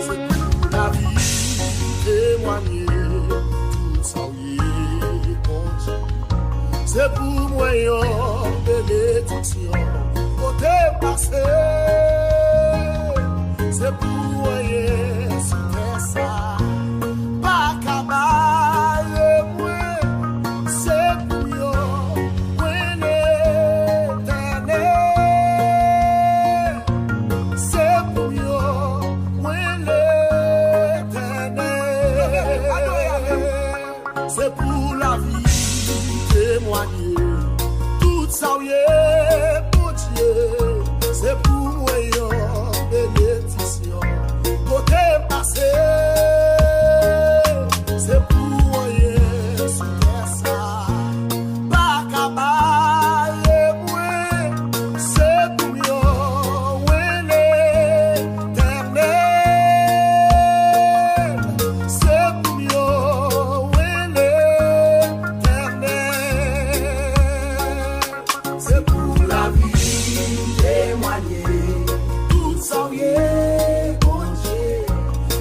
c'est pour la vie témoigner tout ça bon Dieu. C'est pour moi une bénédiction côté passé. C'est pour moi sur ça pas cabaye moi c'est pour moi l'éternel. C'est pour moi l'éternel. C'est pour la vie témoigner tout ça bon Dieu. C'est pour moi une bénédiction côté passé. C'est pour moi sur ça pas cabaye moi c'est pour moi l'éternel. C'est pour moi l'éternel. C'est pour la vie témoigner tout ça bon Dieu.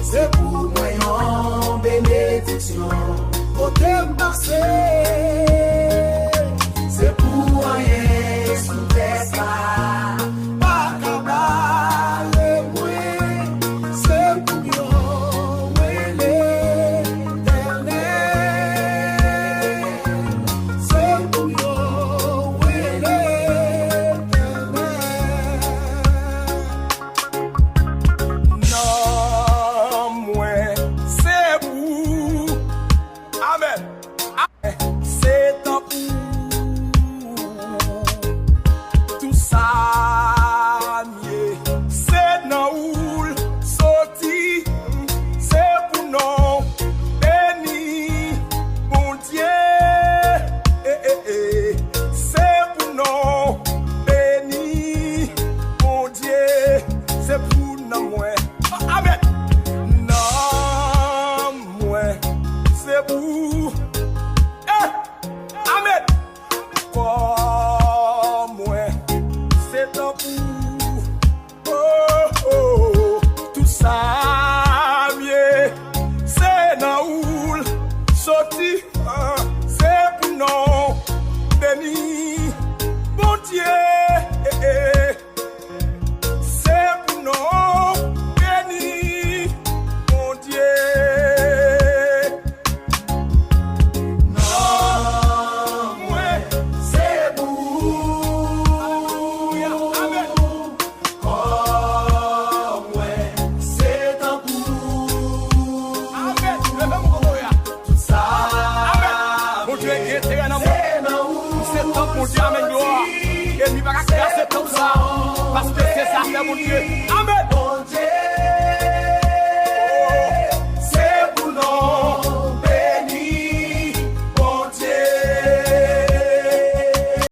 C'est pour moi une bénédiction côté passé. C'est pour moi sur ça pas cabaye moi c'est pour moi l'éternel. C'est pour moi l'éternel. Non, moi, c'est vous. Amen. C'est un tout ça, mieux. C'est non oul, sorti. C'est pour non béni, mon Dieu. C'est pour non béni, mon Dieu. C'est pour non moi. Amen. Non, moi, c'est pour. Amen. Pour moi, c'est un pour. Oh, oh, tout ça, mieux. C'est dans oul, sorti. C'est pour non béni, mon Dieu. C'est pour non béni, mon Dieu. Non, moi, C'est pour Amen. oh ouais c'est un pour Amen. Levez-moi, tout ça. Amen. Mon Dieu est éternel en moi. C'est dans où C'est temps, mon Dieu, amen, gloire. Et lui va casser tout ça. Parce que c'est ça, mon Dieu.